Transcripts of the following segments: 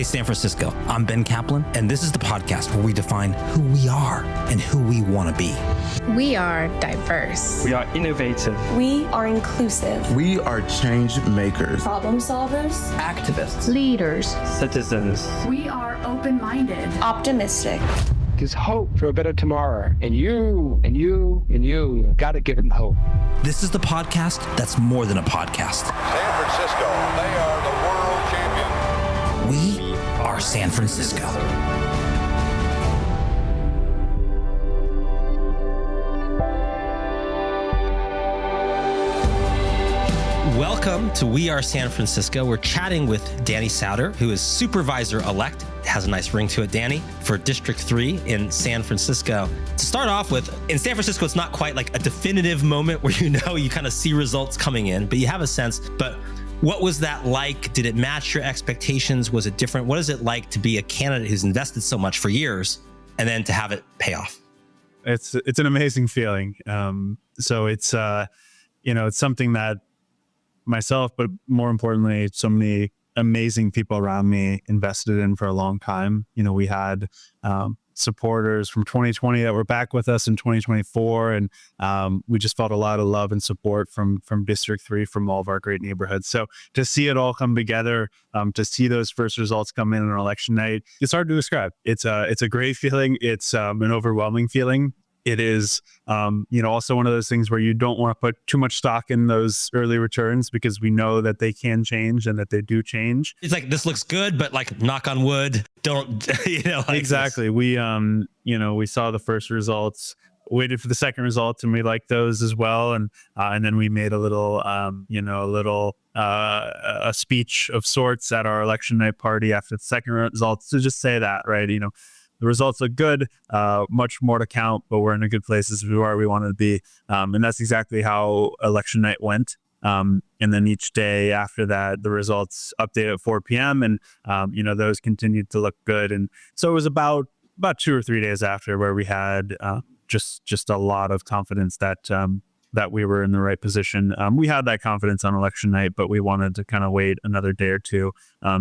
San Francisco. I'm Ben Kaplan, and this is the podcast where we define who we are and who we want to be. We are diverse. We are innovative. We are inclusive. We are change makers. Problem solvers. Activists. Leaders. Citizens. We are open-minded. Optimistic. There's hope for a better tomorrow. And you gotta give them hope. This is the podcast that's more than a podcast. San Francisco, they are the world champion. We are San Francisco. Welcome to We Are San Francisco. We're chatting with Danny Sauter, who is Supervisor-elect. Has a nice ring to it, Danny, for District 3 in San Francisco. To start off with, in San Francisco, it's not quite like a definitive moment where you kind of see results coming in, but you have a sense. But what was that like? Did it match your expectations? Was it different? What is it like to be a candidate who's invested so much for years and then to have it pay off? It's an amazing feeling. So it's it's something that myself, but more importantly, so many amazing people around me invested in for a long time. We had supporters from 2020 that were back with us in 2024. And we just felt a lot of love and support from District 3, from all of our great neighborhoods. So to see it all come together, to see those first results come in on election night, it's hard to describe. It's a great feeling. It's an overwhelming feeling. It is, also one of those things where you don't want to put too much stock in those early returns because we know that they can change and that they do change. It's like, this looks good, but like, knock on wood, don't, Exactly. This. We saw the first results, waited for the second results, and we liked those as well. And then we made a little, a speech of sorts at our election night party after the second results to just say that, right? The results look good, much more to count, but we're in a good place as we are where we wanted to be. And that's exactly how election night went. And then each day after that, the results updated at 4 p.m. And, those continued to look good. And so it was about 2 or 3 days after where we had just a lot of confidence that we were in the right position. We had that confidence on election night, but we wanted to kind of wait another day or two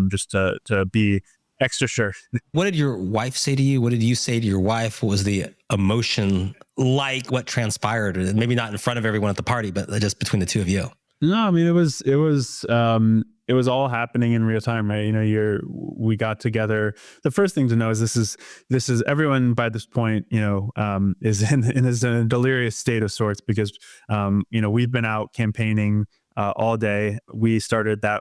just to be extra sure. What did your wife say to you? What did you say to your wife? What was the emotion like? What transpired? Maybe not in front of everyone at the party, but just between the two of you. No, I mean, it was all happening in real time, right? We got together. The first thing to know is this is everyone by this point, is in a delirious state of sorts because, we've been out campaigning all day. We started that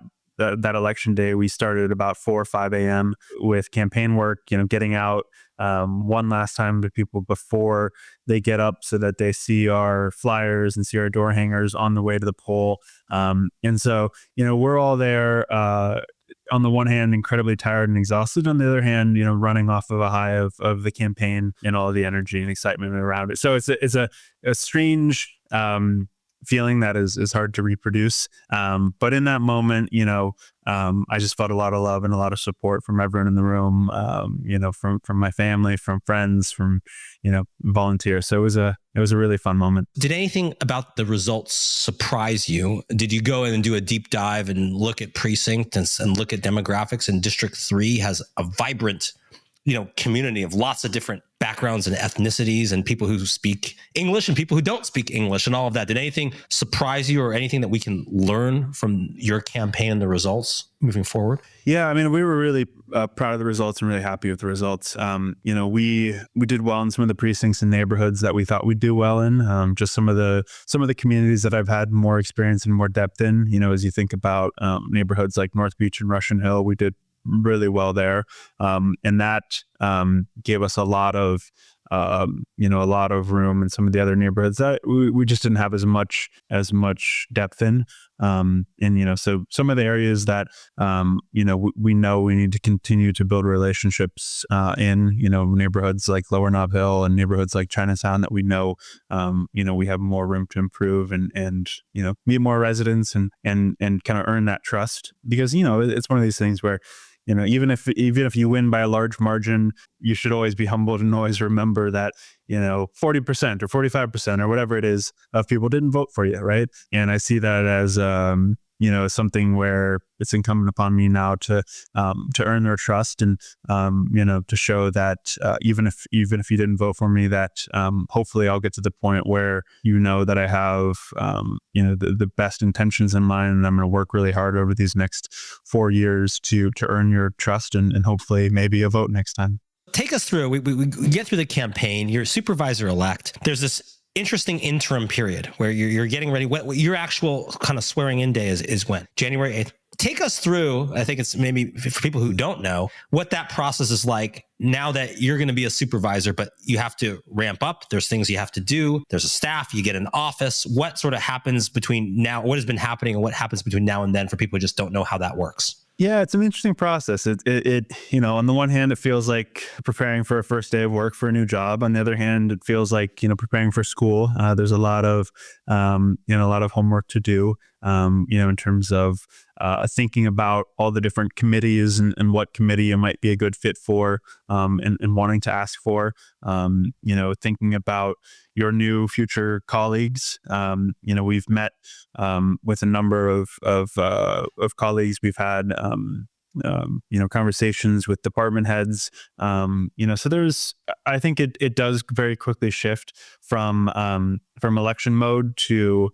election day, we started about 4 or 5 a.m. with campaign work, getting out one last time to people before they get up so that they see our flyers and see our door hangers on the way to the poll. And so, we're all there, on the one hand, incredibly tired and exhausted. On the other hand, running off of a high of the campaign and all the energy and excitement around it. So it's a strange feeling that is hard to reproduce. But in that moment, I just felt a lot of love and a lot of support from everyone in the room, from my family, from friends, from, volunteers. So it was a really fun moment. Did anything about the results surprise you? Did you go in and do a deep dive and look at precinct and look at demographics? And District 3 has a vibrant, community of lots of different backgrounds and ethnicities and people who speak English and people who don't speak English and all of that. Did anything surprise you or anything that we can learn from your campaign and the results moving forward? Yeah, I mean, we were really proud of the results and really happy with the results. We did well in some of the precincts and neighborhoods that we thought we'd do well in. Just some of the communities that I've had more experience and more depth in. As you think about neighborhoods like North Beach and Russian Hill, we did really well there. And that gave us a lot of room in some of the other neighborhoods that we just didn't have as much depth in. So some of the areas that, we know we need to continue to build relationships in, neighborhoods like Lower Nob Hill and neighborhoods like Chinatown that we know, we have more room to improve and meet more residents and kind of earn that trust because, it's one of these things where, even if you win by a large margin, you should always be humbled and always remember that, 40% or 45% or whatever it is of people didn't vote for you, right? And I see that as something where it's incumbent upon me now to earn their trust and to show that even if you didn't vote for me, that hopefully I'll get to the point where that I have the best intentions in mind, and I'm going to work really hard over these next 4 years to earn your trust and hopefully maybe a vote next time. Take us through. We get through the campaign. You're supervisor-elect. There's this interesting interim period where you're getting ready. What your actual kind of swearing in day is when? January 8th. Take us through, I think it's maybe for people who don't know, what that process is like now that you're going to be a supervisor, but you have to ramp up. There's things you have to do. There's a staff, you get an office. What sort of happens between now, what has been happening and what happens between now and then for people who just don't know how that works? Yeah, it's an interesting process. It on the one hand, it feels like preparing for a first day of work for a new job. On the other hand, it feels like, preparing for school. There's a lot of, homework to do, in terms of thinking about all the different committees and what committee you might be a good fit for, and wanting to ask for, thinking about your new future colleagues. We've met with a number of colleagues. We've had conversations with department heads. So I think it does very quickly shift from election mode to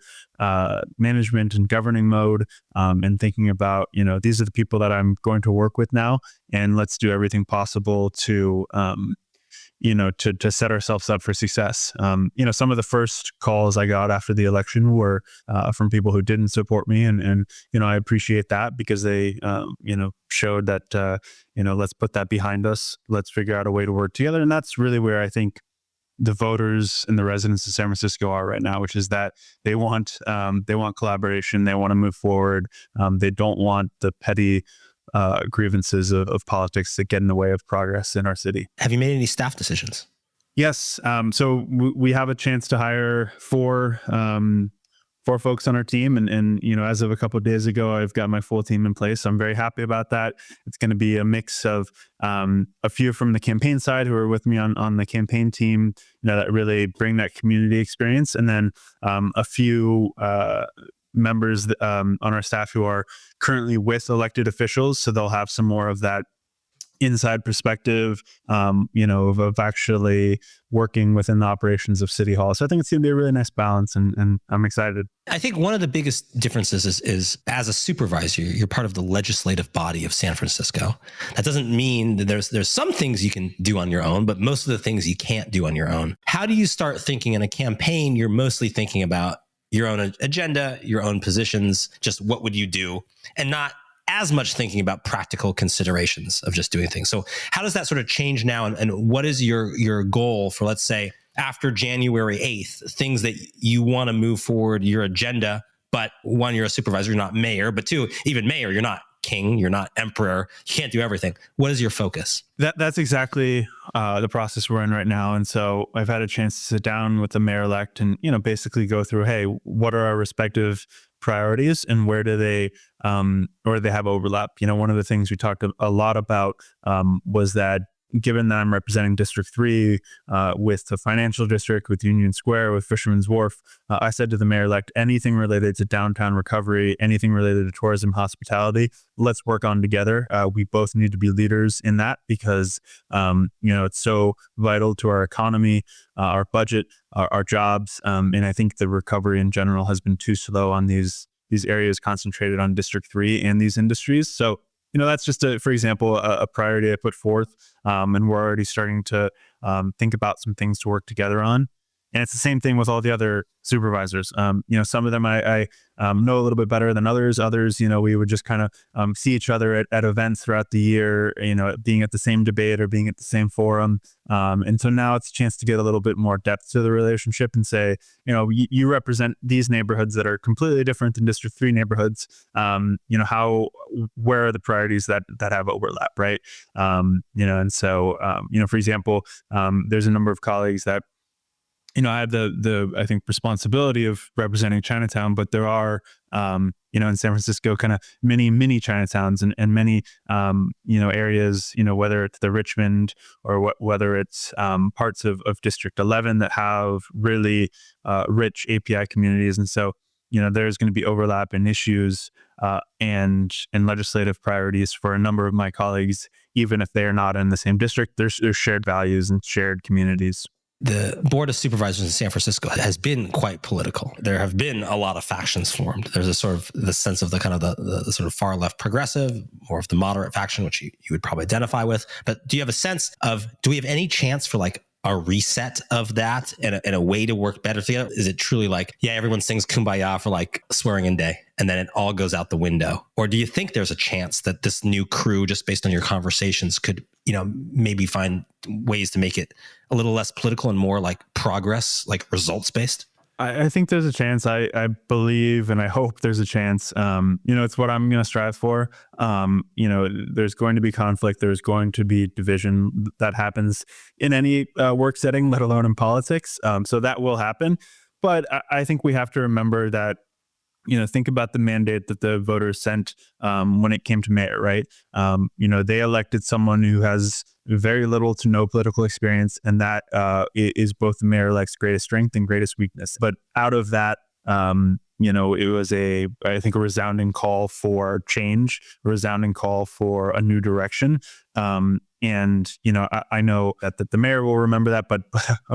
management and governing mode, and thinking about, these are the people that I'm going to work with now, and let's do everything possible to set ourselves up for success. Some of the first calls I got after the election were from people who didn't support me. And I appreciate that because they, showed that, let's put that behind us. Let's figure out a way to work together. And that's really where I think the voters and the residents of San Francisco are right now, which is that they want collaboration. They want to move forward. They don't want the petty grievances of politics that get in the way of progress in our city. Have you made any staff decisions? Yes. So we have a chance to hire four folks on our team. And as of a couple of days ago, I've got my full team in place. I'm very happy about that. It's going to be a mix of a few from the campaign side who are with me on the campaign team, that really bring that community experience. And then a few members on our staff who are currently with elected officials. So they'll have some more of that inside perspective, of actually working within the operations of City Hall. So I think it's going to be a really nice balance, and I'm excited. I think one of the biggest differences is as a supervisor, you're part of the legislative body of San Francisco. That doesn't mean that there's some things you can do on your own, but most of the things you can't do on your own. How do you start thinking in a campaign? You're mostly thinking about your own agenda, your own positions, just what would you do, and not as much thinking about practical considerations of just doing things. So how does that sort of change now? And what is your goal for, let's say, after January 8th, things that you want to move forward, your agenda, but one, you're a supervisor, you're not mayor, but two, even mayor, you're not king, you're not emperor, you can't do everything. What is your focus? That's exactly the process we're in right now. And so I've had a chance to sit down with the mayor-elect and, basically go through, hey, what are our respective priorities and where do they have overlap? One of the things we talked a lot about was that given that I'm representing District 3 with the financial district, with Union Square, with Fisherman's Wharf, I said to the mayor-elect, anything related to downtown recovery, anything related to tourism, hospitality, let's work on together. We both need to be leaders in that because, it's so vital to our economy, our budget, our jobs. And I think the recovery in general has been too slow on these areas concentrated on District 3 and these industries. So, that's just, for example, a priority I put forth, and we're already starting to think about some things to work together on. And it's the same thing with all the other supervisors. Some of them I know a little bit better than others. Others, we would just kind of see each other at events throughout the year, being at the same debate or being at the same forum. And so now it's a chance to get a little bit more depth to the relationship and say, you represent these neighborhoods that are completely different than District 3 neighborhoods. Where are the priorities that have overlap, right? And so, for example, there's a number of colleagues that I have the I think responsibility of representing Chinatown, but there are in San Francisco kind of many Chinatowns and many areas, whether it's the Richmond or whether it's parts of District 11 that have really rich API communities. And so there's going to be overlap in issues and legislative priorities for a number of my colleagues, even if they are not in the same district. There's shared values and shared communities. The Board of Supervisors in San Francisco has been quite political. There have been a lot of factions formed. There's a sort of the sense of the kind of the sort of far left progressive, or of the moderate faction, which you would probably identify with. But do you have a sense of, do we have any chance for like a reset of that and a way to work better together? Is it truly like, yeah, everyone sings Kumbaya for like swearing-in day and then it all goes out the window? Or do you think there's a chance that this new crew, just based on your conversations, could, maybe find ways to make it a little less political and more like progress, like results-based? I think there's a chance. I believe and I hope there's a chance. It's what I'm going to strive for. There's going to be conflict. There's going to be division that happens in any work setting, let alone in politics. So that will happen. But I think we have to remember that, think about the mandate that the voters sent when it came to mayor, right? They elected someone who has very little to no political experience, and that is both the mayor-elect's greatest strength and greatest weakness. But out of that, it was I think a resounding call for change, a resounding call for a new direction. I know that the mayor will remember that, but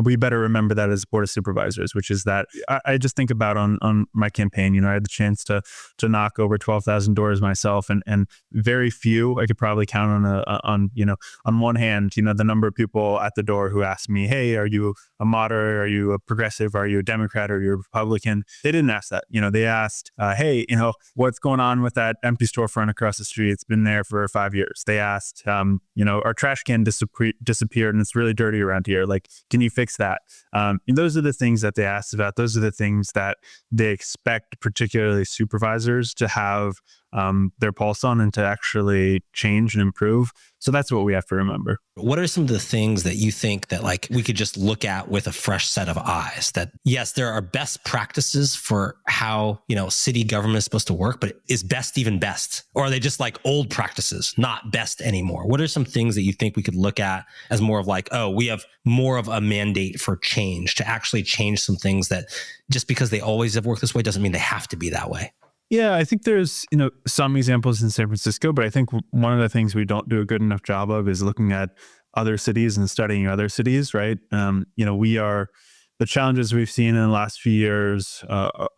we better remember that as Board of Supervisors, which is that I just think about on my campaign. I had the chance to knock over 12,000 doors myself, and very few I could probably count on one hand, the number of people at the door who asked me, "Hey, are you a moderate? Are you a progressive? Are you a Democrat? Are you a Republican?" They didn't ask that. They asked, "Hey, what's going on with that empty storefront across the street? It's been there for 5 years." They asked, our trash can disappeared and it's really dirty around here. Like, can you fix that? And those are the things that they asked about. Those are the things that they expect, particularly supervisors, to have their pulse on and to actually change and improve. So that's what we have to remember. What are some of the things that you think that like we could just look at with a fresh set of eyes? That yes, there are best practices for how, city government is supposed to work, but is best even best? Or are they just like old practices, not best anymore? What are some things that you think we could look at as more of like, oh, we have more of a mandate for change, to actually change some things that just because they always have worked this way doesn't mean they have to be that way? Yeah, I think there's, some examples in San Francisco, but I think one of the things we don't do a good enough job of is looking at other cities and studying other cities, right? The challenges we've seen in the last few years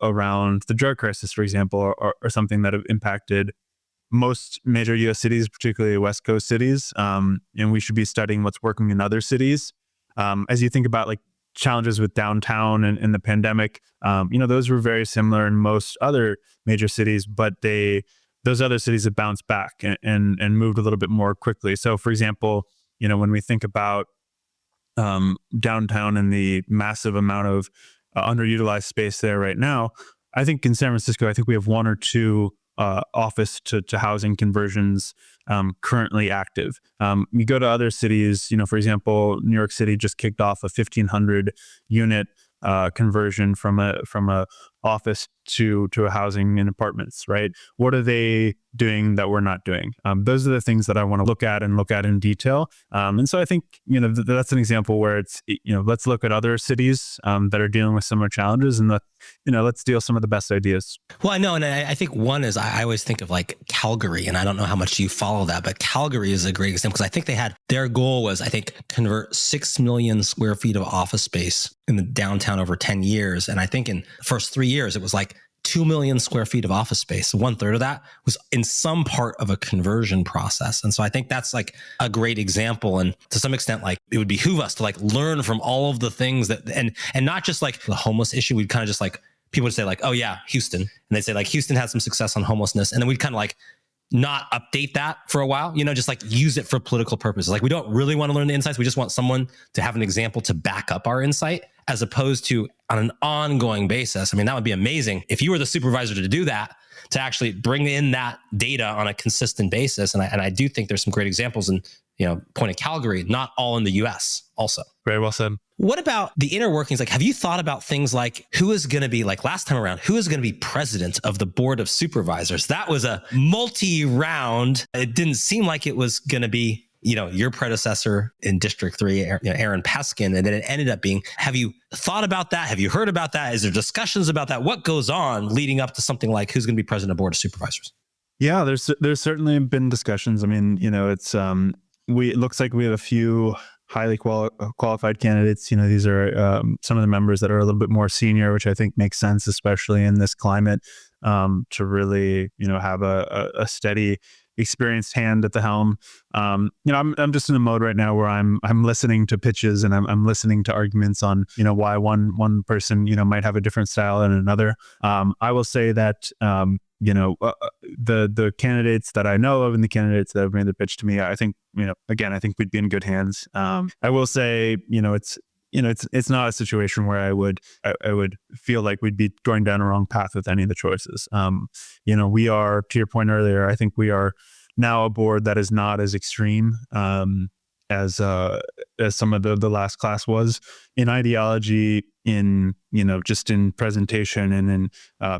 around the drug crisis, for example, are something that have impacted most major U.S. cities, particularly West Coast cities. And we should be studying what's working in other cities. As you think about like challenges with downtown and the pandemic, those were very similar in most other major cities, but those other cities have bounced back and moved a little bit more quickly. So, for example, when we think about downtown and the massive amount of underutilized space there right now, I think in San Francisco, I think we have one or two office to housing conversions currently active. You go to other cities, for example, New York City just kicked off a 1,500 unit conversion from a office to a housing and apartments, right? What are they doing that we're not doing? Those are the things that I want to look at in detail. And so I think, that's an example where it's, let's look at other cities that are dealing with similar challenges and let's steal some of the best ideas. Well, I know. And I think one is, I always think of like Calgary, and I don't know how much you follow that, but Calgary is a great example because I think their goal was, I think, convert 6 million square feet of office space in the downtown over 10 years. And I think in the first 3 years, it was like 2 million square feet of office space. 1/3 of that was in some part of a conversion process. And so I think that's like a great example. And to some extent, like it would behoove us to like learn from all of the things that, and not just like the homeless issue. We'd kind of just like, people would say like, oh yeah, Houston. And they'd say like, Houston had some success on homelessness. And then we'd kind of like not update that for a while, just like use it for political purposes. Like we don't really want to learn the insights. We just want someone to have an example to back up our insight, as opposed to on an ongoing basis. I mean, that would be amazing if you were the supervisor to do that, to actually bring in that data on a consistent basis. And I do think there's some great examples in, point of Calgary, not all in the US also. Very well said. What about the inner workings? Like, have you thought about things like who is going to be, like last time around, who is going to be president of the Board of Supervisors? That was a multi-round. It didn't seem like it was going to be your predecessor in District 3, Aaron Peskin, and then it ended up being, have you thought about that? Have you heard about that? Is there discussions about that? What goes on leading up to something like who's going to be president of Board of Supervisors? Yeah, there's certainly been discussions. I mean, it's it looks like we have a few highly qualified candidates. These are some of the members that are a little bit more senior, which I think makes sense, especially in this climate, to really have a steady, experienced hand at the helm. I'm just in a mode right now where I'm listening to pitches and I'm listening to arguments on why one person might have a different style than another. I will say that the candidates that I know of and the candidates that have made the pitch to me, I think again, I think we'd be in good hands. I will say it's not a situation where I would feel like we'd be going down a wrong path with any of the choices. We are, to your point earlier, I think we are now a board that is not as extreme as some of the last class was in ideology, in just in presentation and in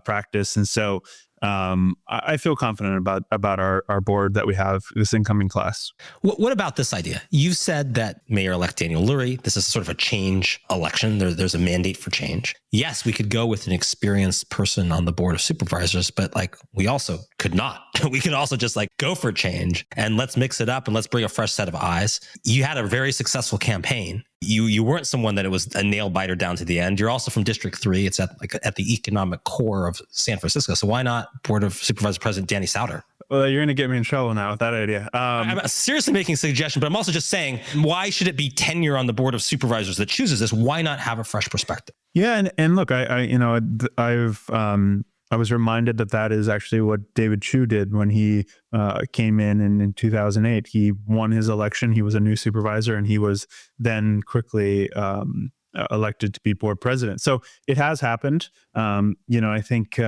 practice. And so I feel confident about our board that we have this incoming class. What about this idea? You said that Mayor-elect Daniel Lurie, this is sort of a change election. There's a mandate for change. Yes, we could go with an experienced person on the Board of Supervisors, but we also could not. We could also just go for change and let's mix it up and let's bring a fresh set of eyes. You had a very successful campaign. You weren't someone that it was a nail biter down to the end. You're also from District 3. It's at the economic core of San Francisco. So why not Board of Supervisors President Danny Sauter? Well, you're going to get me in trouble now with that idea. I'm seriously making a suggestion, but I'm also just saying, why should it be tenure on the Board of Supervisors that chooses this? Why not have a fresh perspective? Yeah, and look, I was reminded that is actually what David Chu did when he came in 2008. He won his election. He was a new supervisor, and he was then quickly elected to be board president. So it has happened. I think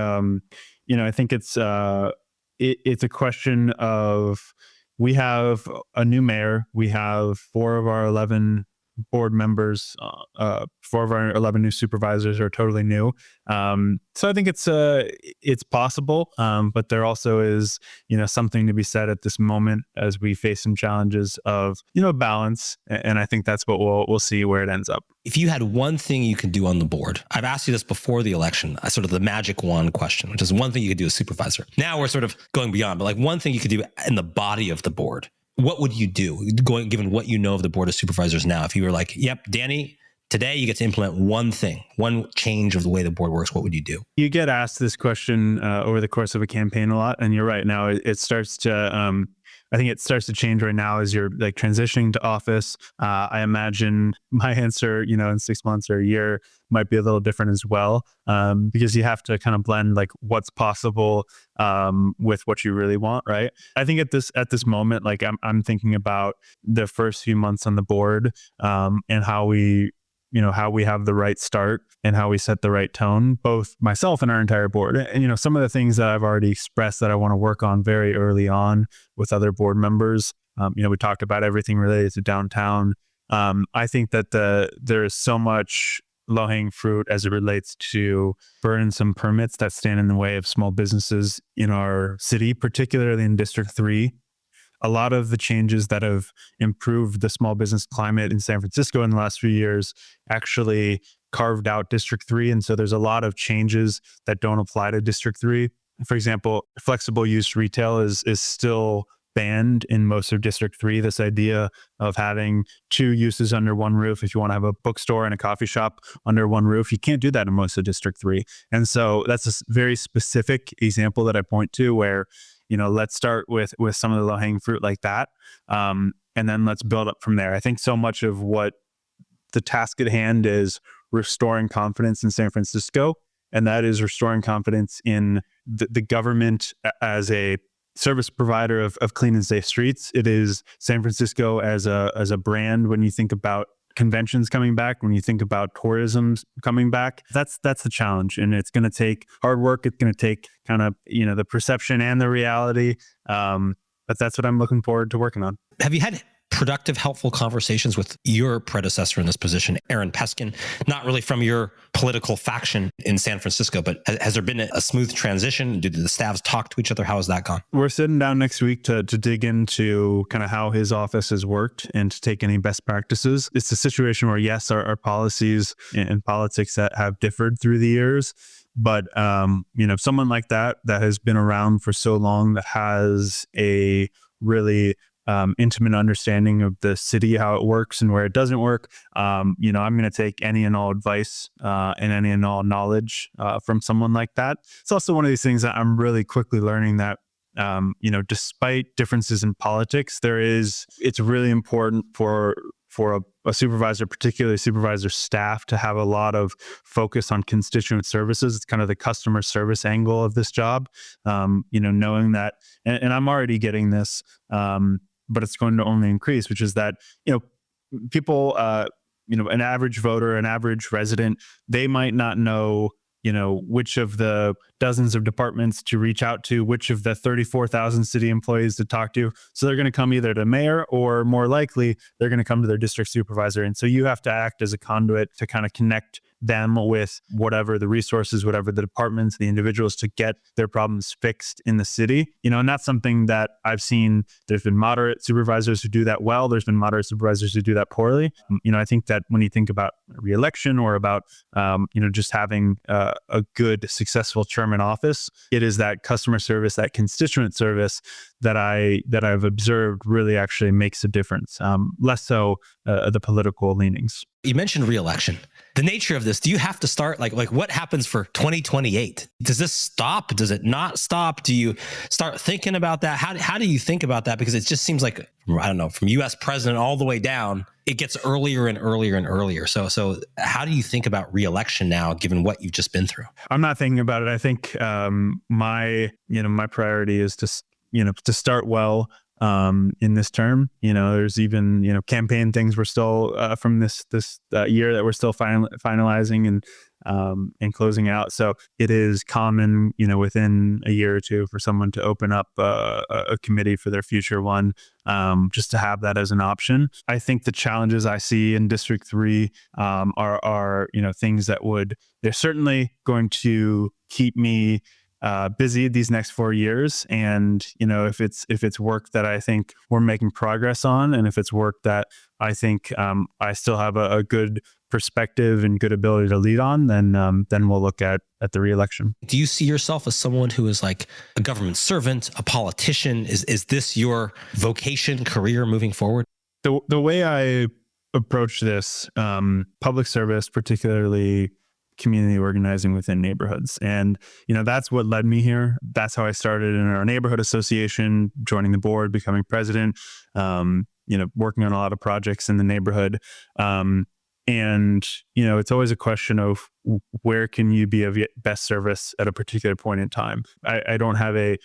it's a question of, we have a new mayor. We have 4 of our 11 board members, 4 of our 11 new supervisors are totally new. So I think it's possible, but there also is, something to be said at this moment as we face some challenges of, balance. And I think that's what we'll see where it ends up. If you had one thing you could do on the board, I've asked you this before the election, sort of the magic wand question, which is one thing you could do as supervisor. Now we're sort of going beyond, but one thing you could do in the body of the board. What would you do, given what you know of the Board of Supervisors now? If you were yep, Danny, today you get to implement one thing, one change of the way the board works, what would you do? You get asked this question over the course of a campaign a lot, and you're right. Now it starts to, I think it starts to change right now as you're transitioning to office. I imagine my answer, in 6 months or a year might be a little different as well, because you have to kind of blend what's possible with what you really want, right? I think at this moment, I'm thinking about the first few months on the board, and how we have the right start and how we set the right tone, both myself and our entire board. And, some of the things that I've already expressed that I want to work on very early on with other board members. We talked about everything related to downtown. I think that there is so much low-hanging fruit as it relates to burdensome permits that stand in the way of small businesses in our city, particularly in District 3. A lot of the changes that have improved the small business climate in San Francisco in the last few years actually carved out District 3. And so there's a lot of changes that don't apply to District 3. For example, flexible use retail is still banned in most of District 3. This idea of having 2 uses under one roof. If you want to have a bookstore and a coffee shop under one roof, you can't do that in most of District 3. And so that's a very specific example that I point to where, let's start with some of the low-hanging fruit like that. And then let's build up from there. I think so much of what the task at hand is restoring confidence in San Francisco, and that is restoring confidence in the government as a service provider of clean and safe streets. It is San Francisco as a brand. When you think about conventions coming back, when you think about tourism coming back, that's the challenge. And it's going to take hard work. It's going to take kind of, the perception and the reality. But that's what I'm looking forward to working on. Have you had productive, helpful conversations with your predecessor in this position, Aaron Peskin? Not really from your political faction in San Francisco, but has there been a smooth transition? Do the staffs talk to each other? How has that gone? We're sitting down next week to dig into kind of how his office has worked and to take any best practices. It's a situation where, yes, our policies and politics that have differed through the years. But, someone like that has been around for so long, that has a really intimate understanding of the city, how it works and where it doesn't work. I'm going to take any and all advice and any and all knowledge from someone like that. It's also one of these things that I'm really quickly learning that, despite differences in politics, it's really important for a supervisor, particularly supervisor staff, to have a lot of focus on constituent services. It's kind of the customer service angle of this job. Knowing that, and I'm already getting this, but it's going to only increase, which is that, people, an average voter, an average resident, they might not know, which of the dozens of departments to reach out to, which of the 34,000 city employees to talk to. So they're going to come either to mayor, or more likely, they're going to come to their district supervisor. And so you have to act as a conduit to kind of connect them with whatever the resources, whatever the departments, the individuals, to get their problems fixed in the city. And that's something that I've seen. There's been moderate supervisors who do that well. There's been moderate supervisors who do that poorly. I think that when you think about re-election or about, just having a good, successful term in office, it is that customer service, that constituent service that I've observed really actually makes a difference. Less so the political leanings. You mentioned re-election. The nature of this, do you have to start like what happens for 2028? Does this stop? Does it not stop? Do you start thinking about that? How do you think about that? Because it just seems like, I don't know, from US president all the way down, it gets earlier and earlier and earlier. So how do you think about re-election now, given what you've just been through? I'm not thinking about it. I think my priority is to start well. In this term, there's even, campaign things we're still from this year that we're still finalizing and closing out. So it is common, within a year or two, for someone to open up a committee for their future one, just to have that as an option. I think the challenges I see in District 3 are things that they're certainly going to keep me busy these next 4 years. And, if it's work that I think we're making progress on, and if it's work that I think I still have a good perspective and good ability to lead on, then we'll look at the re-election. Do you see yourself as someone who is like a government servant, a politician? Is this your vocation, career moving forward? The way I approach this, public service, particularly community organizing within neighborhoods. And, that's what led me here. That's how I started in our neighborhood association, joining the board, becoming president, working on a lot of projects in the neighborhood. And, it's always a question of where can you be of best service at a particular point in time. I don't have a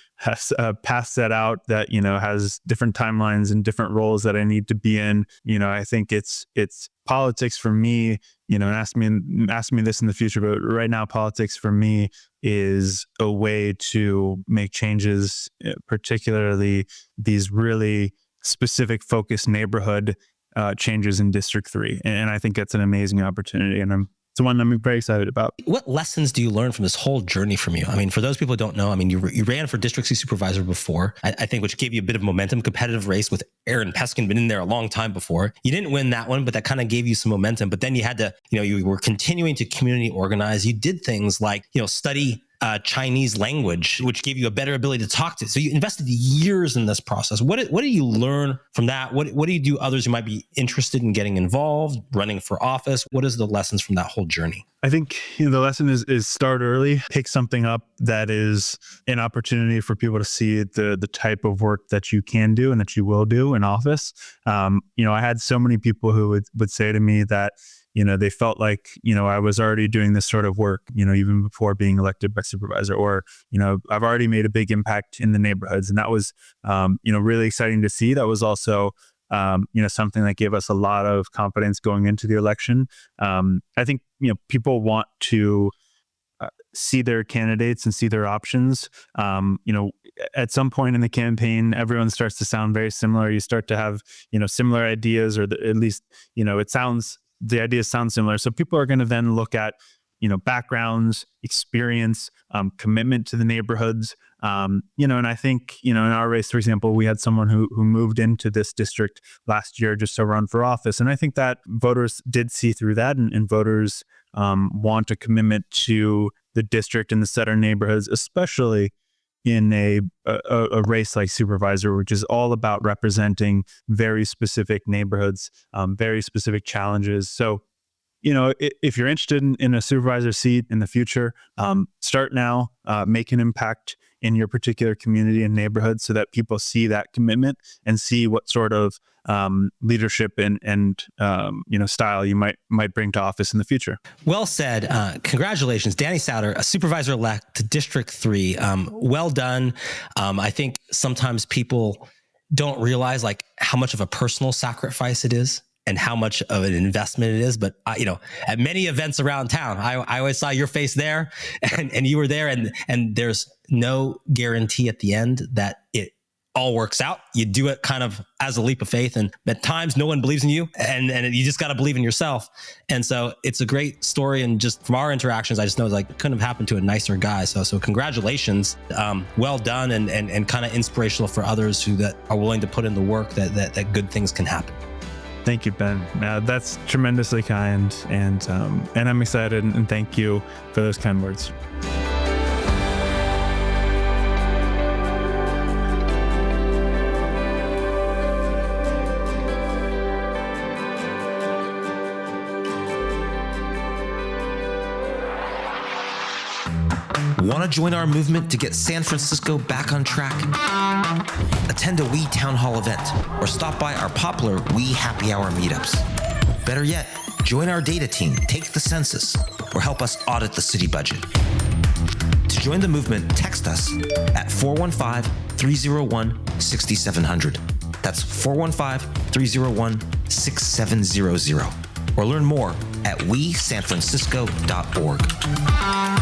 path set out that, has different timelines and different roles that I need to be in. I think it's politics for me, and ask me this in the future, but right now politics for me is a way to make changes, particularly these really specific focused neighborhood changes in District 3. And I think that's an amazing opportunity, and it's one I'm very excited about. What lessons do you learn from this whole journey from you? I mean, for those people who don't know, you ran for District 3 Supervisor before, I think, which gave you a bit of momentum, competitive race with Aaron Peskin, been in there a long time before. You didn't win that one, but that kind of gave you some momentum. But then you had to, you were continuing to community organize. You did things like, study Chinese language, which gave you a better ability to talk to. So you invested years in this process. What do you learn from that? What do you do others who might be interested in getting involved, running for office? What is the lessons from that whole journey? I think the lesson is start early, pick something up that is an opportunity for people to see the type of work that you can do and that you will do in office. I had so many people who would say to me that they felt like, I was already doing this sort of work, even before being elected by supervisor, or, I've already made a big impact in the neighborhoods. And that was, really exciting to see. That was also, something that gave us a lot of confidence going into the election. I think, people want to see their candidates and see their options. At some point in the campaign, everyone starts to sound very similar. You start to have, similar ideas, or at least, the ideas sound similar. So people are going to then look at, backgrounds, experience, commitment to the neighborhoods. And I think, in our race, for example, we had someone who moved into this district last year just to run for office. And I think that voters did see through that, and voters want a commitment to the district and the Sauter neighborhoods, especially in a race like supervisor, which is all about representing very specific neighborhoods, very specific challenges. So, if you're interested in a supervisor seat in the future, start now, make an impact in your particular community and neighborhood so that people see that commitment and see what sort of leadership and style you might bring to office in the future. Well said. Congratulations, Danny Sauter, a supervisor-elect to District 3. Well done. I think sometimes people don't realize how much of a personal sacrifice it is and how much of an investment it is. But, at many events around town, I always saw your face there and you were there, and there's no guarantee at the end that it all works out. You do it kind of as a leap of faith, and at times no one believes in you, and you just got to believe in yourself. And so it's a great story, and just from our interactions, I just know it couldn't have happened to a nicer guy. So congratulations, well done, and kind of inspirational for others that are willing to put in the work that good things can happen. Thank you, Ben. That's tremendously kind, and I'm excited, and thank you for those kind words. Want to join our movement to get San Francisco back on track? Attend a We Town Hall event or stop by our popular We Happy Hour meetups. Better yet, join our data team, take the census, or help us audit the city budget. To join the movement, text us at 415-301-6700. That's 415-301-6700. Or learn more at wesanfrancisco.org.